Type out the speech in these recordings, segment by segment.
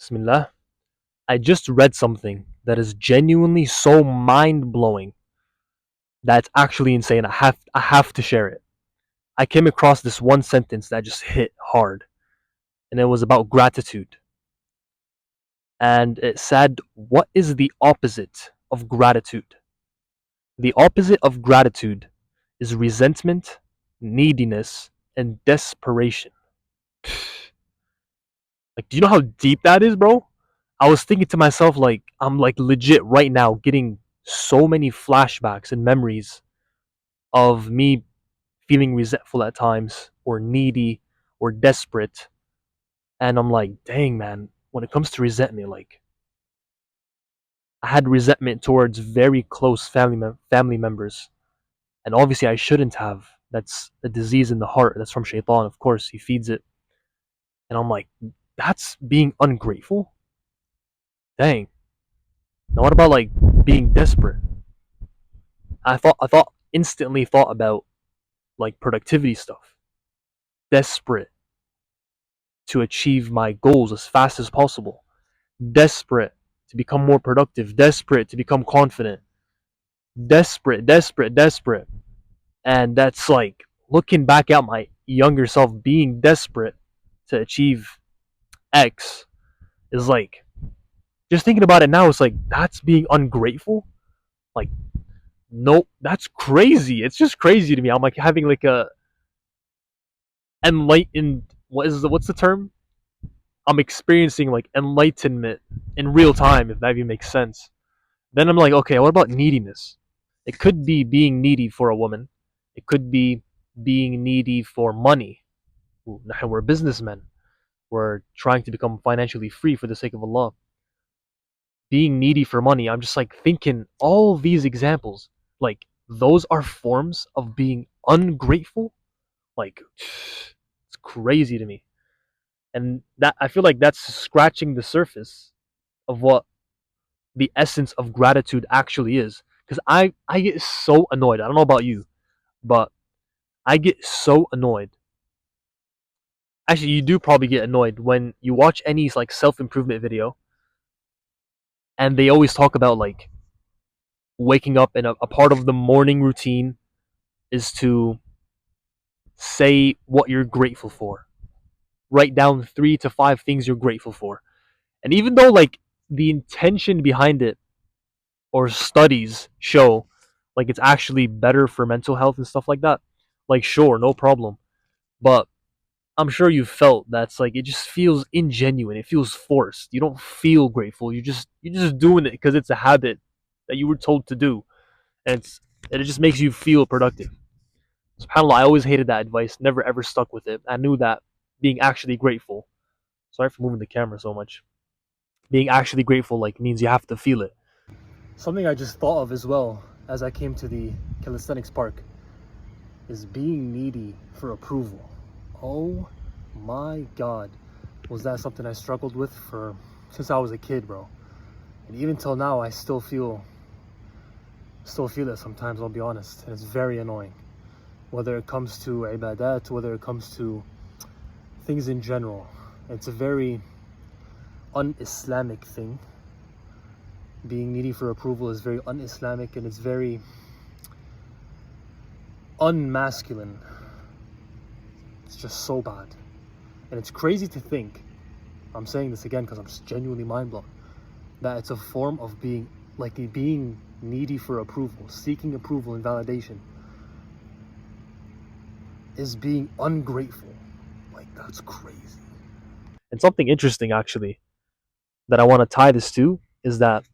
Bismillah. I just read something that is genuinely so mind blowing that's actually insane. I have to share it. I came across this one sentence that just hit hard, and it was about gratitude. And it said, "What is the opposite of gratitude? The opposite of gratitude is resentment, neediness, and desperation." Like, do you know how deep that is, bro? I was thinking to myself, like, I'm like legit right now getting so many flashbacks and memories of me feeling resentful at times, or needy, or desperate. And I'm like, dang, man, when it comes to resentment, like, I had resentment towards very close family members. And obviously, I shouldn't have. That's a disease in the heart. That's from Shaitan, of course. He feeds it. And I'm like, that's being ungrateful? Dang. Now, what about like being desperate? I thought instantly thought about like productivity stuff. Desperate to achieve my goals as fast as possible. Desperate to become more productive. Desperate to become confident. Desperate, desperate, desperate. And that's like looking back at my younger self being desperate to achieve X is like just thinking about it now, it's like that's being ungrateful. Like, nope, that's crazy. It's just crazy to me. I'm like having like a enlightened, what's the term? I'm experiencing like enlightenment in real time, if that even makes sense. Then I'm like, okay, what about neediness? It could be being needy for a woman. It could be being needy for money. We're businessmen. We're trying to become financially free for the sake of Allah. Being needy for money, I'm just like thinking all these examples, like those are forms of being ungrateful. Like, it's crazy to me. And that, I feel like that's scratching the surface of what the essence of gratitude actually is. Because I get so annoyed. I don't know about you, but I get so annoyed. Actually, you do probably get annoyed when you watch any like self improvement video, and they always talk about like waking up, and a part of the morning routine is to say what you're grateful for. Write down 3 to 5 things you're grateful for. And even though like the intention behind it, or studies show like it's actually better for mental health and stuff like that, like sure, no problem. But I'm sure you felt that's like it just feels ingenuine. It feels forced. You don't feel grateful. You're just doing it because it's a habit that you were told to do, and it just makes you feel productive. SubhanAllah, I always hated that advice. Never ever stuck with it. I knew that being actually grateful. Sorry for moving the camera so much. Being actually grateful like means you have to feel it. Something I just thought of as well as I came to the calisthenics park is being needy for approval. Oh my god, was that something I struggled with for since I was a kid, bro. And even till now I still feel it sometimes, I'll be honest. And it's very annoying. Whether it comes to ibadat, whether it comes to things in general. It's a very un-Islamic thing. Being needy for approval is very un-Islamic, and it's very unmasculine. It's just so bad. And it's crazy to think, I'm saying this again because I'm just genuinely mind blown, that it's a form of being needy for approval, seeking approval and validation, is being ungrateful. Like, that's crazy. And something interesting actually that I want to tie this to is that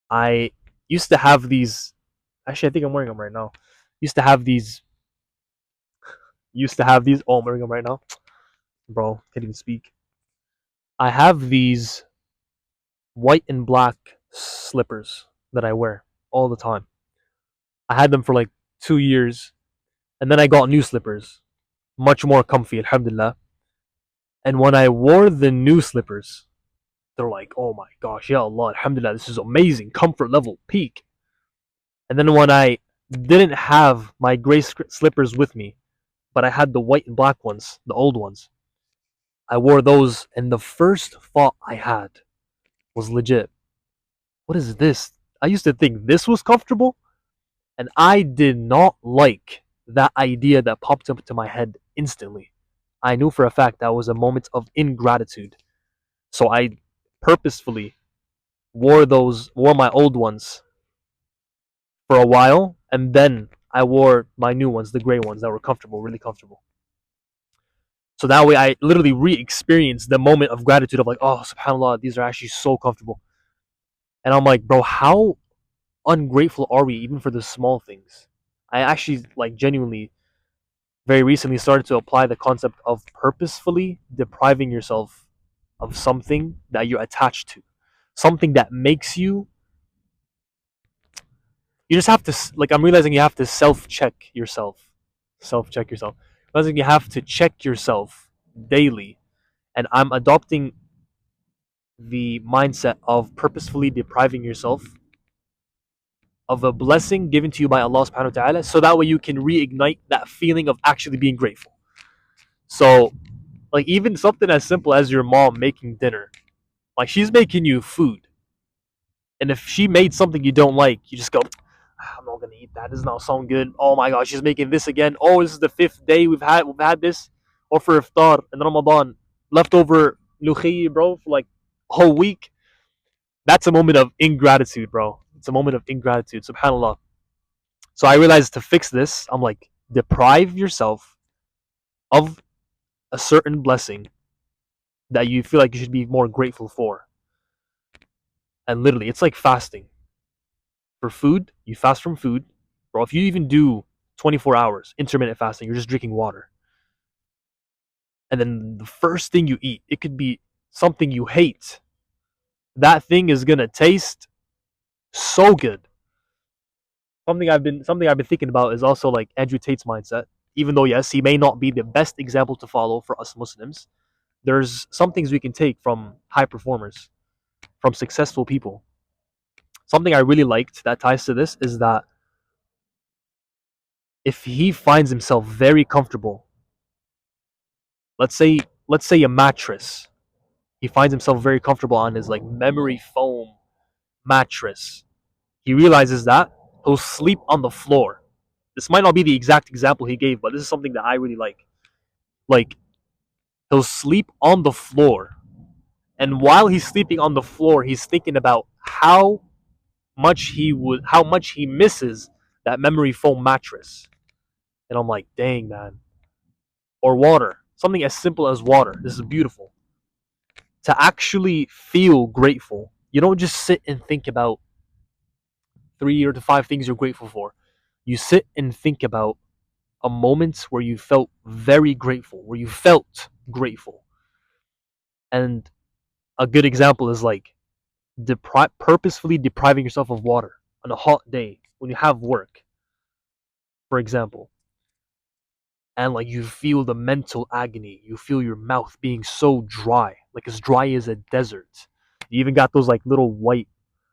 I used to have these. Actually, I think I'm wearing them right now. Used to have these. Used to have these. Oh, I'm wearing them right now, bro. Can't even speak. I have these white and black slippers that I wear all the time. I had them for like 2 years, and then I got new slippers, much more comfy, alhamdulillah. And when I wore the new slippers, they're like, oh my gosh, ya Allah, alhamdulillah, this is amazing, comfort level, peak. And then when I didn't have my gray slippers with me, but I had the white and black ones, the old ones, I wore those, and the first thought I had was legit. What is this? I used to think this was comfortable, and I did not like that idea that popped up into my head instantly. I knew for a fact that was a moment of ingratitude. So I purposefully wore my old ones for a while, and then I wore my new ones, the gray ones that were comfortable, really comfortable. So that way I literally re-experienced the moment of gratitude of like, oh, subhanAllah, these are actually so comfortable. And I'm like, bro, how ungrateful are we even for the small things? I actually like genuinely very recently started to apply the concept of purposefully depriving yourself of something that you're attached to, something that makes you. You just have to like. I'm realizing you have to self-check yourself, self-check yourself. Realizing you have to check yourself daily, and I'm adopting the mindset of purposefully depriving yourself of a blessing given to you by Allah subhanahu wa ta'ala, so that way you can reignite that feeling of actually being grateful. So like even something as simple as your mom making dinner. Like she's making you food. And if she made something you don't like, you just go, "Ah, I'm not gonna eat that. This does not sound good. Oh my gosh, she's making this again. Oh, this is the fifth day we've had this. Or for iftar in Ramadan. Leftover lukhiyyi, bro, for like a whole week. That's a moment of ingratitude, bro. It's a moment of ingratitude, subhanAllah. So I realized to fix this, I'm like, deprive yourself of a certain blessing that you feel like you should be more grateful for. And literally, it's like fasting. For food, you fast from food. Bro, if you even do 24 hours intermittent fasting, you're just drinking water. And then the first thing you eat, it could be something you hate. That thing is gonna taste so good. Something I've been thinking about is also like Andrew Tate's mindset. Even though yes, he may not be the best example to follow for us Muslims, there's some things we can take from high performers, from successful people. Something I really liked that ties to this is that if he finds himself very comfortable, let's say let's say a mattress, he finds himself very comfortable on his like memory foam mattress. He realizes that he'll sleep on the floor. This might not be the exact example he gave, but this is something that I really like. Like he'll sleep on the floor, and while he's sleeping on the floor, he's thinking about how much he misses that memory foam mattress. And I'm like, dang man. Or water, something as simple as water. This is beautiful. To actually feel grateful, you don't just sit and think about 3 or 5 things you're grateful for. You sit and think about a moment where you felt very grateful, where you felt grateful. And a good example is like purposefully depriving yourself of water on a hot day when you have work, for example. And like you feel the mental agony, you feel your mouth being so dry, like as dry as a desert. You even got those like little white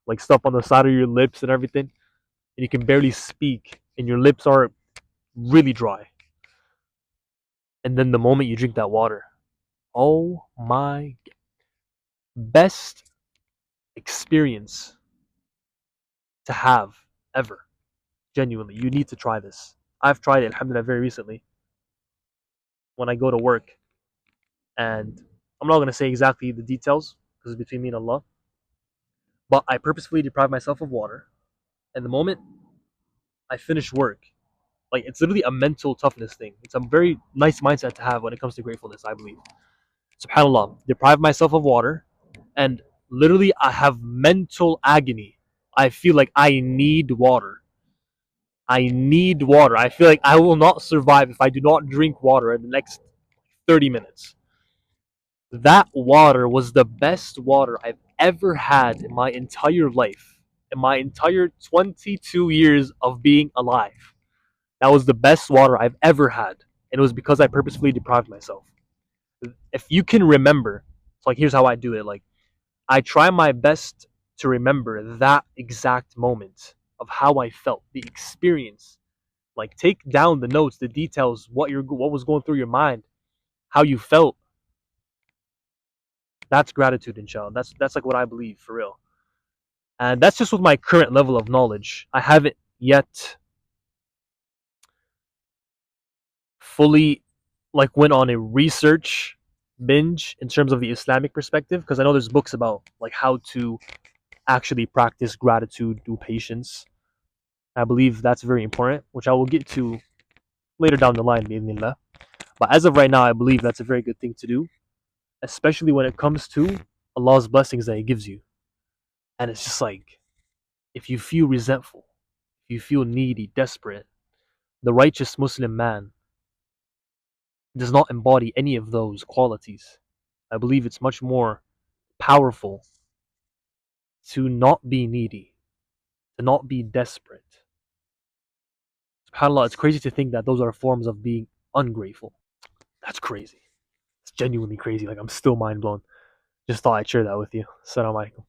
like stuff on the side of your lips and everything, and you can barely speak, and your lips are really dry. And then the moment you drink that water, oh my, best experience to have ever. Genuinely, you need to try this. I've tried it, alhamdulillah, very recently when I go to work, and I'm not gonna say exactly the details because it's between me and Allah, but I purposefully deprive myself of water, and the moment I finish work, like it's literally a mental toughness thing. It's a very nice mindset to have when it comes to gratefulness, I believe. Subhanallah, deprive myself of water, and literally I have mental agony. I feel like I need water. I need water. I feel like I will not survive if I do not drink water in the next 30 minutes. That water was the best water I've ever had in my entire life, in my entire 22 years of being alive. That was the best water I've ever had. And it was because I purposefully deprived myself. If you can remember, so like here's how I do it. Like I try my best to remember that exact moment of how I felt, the experience. Like take down the notes, the details, what was going through your mind, how you felt, That's gratitude, inshallah. That's like what I believe for real. And that's just with my current level of knowledge. I haven't yet fully like went on a research binge in terms of the Islamic perspective because I know there's books about like how to actually practice gratitude through patience. I believe that's very important, which I will get to later down the line, bi'idhnillah. But as of right now, I believe that's a very good thing to do, especially when it comes to Allah's blessings that He gives you. And it's just like, if you feel resentful, if you feel needy, desperate, the righteous Muslim man does not embody any of those qualities. I believe it's much more powerful to not be needy, to not be desperate. SubhanAllah, it's crazy to think that those are forms of being ungrateful. That's crazy. It's genuinely crazy. Like, I'm still mind blown. Just thought I'd share that with you. Assalamu alaikum.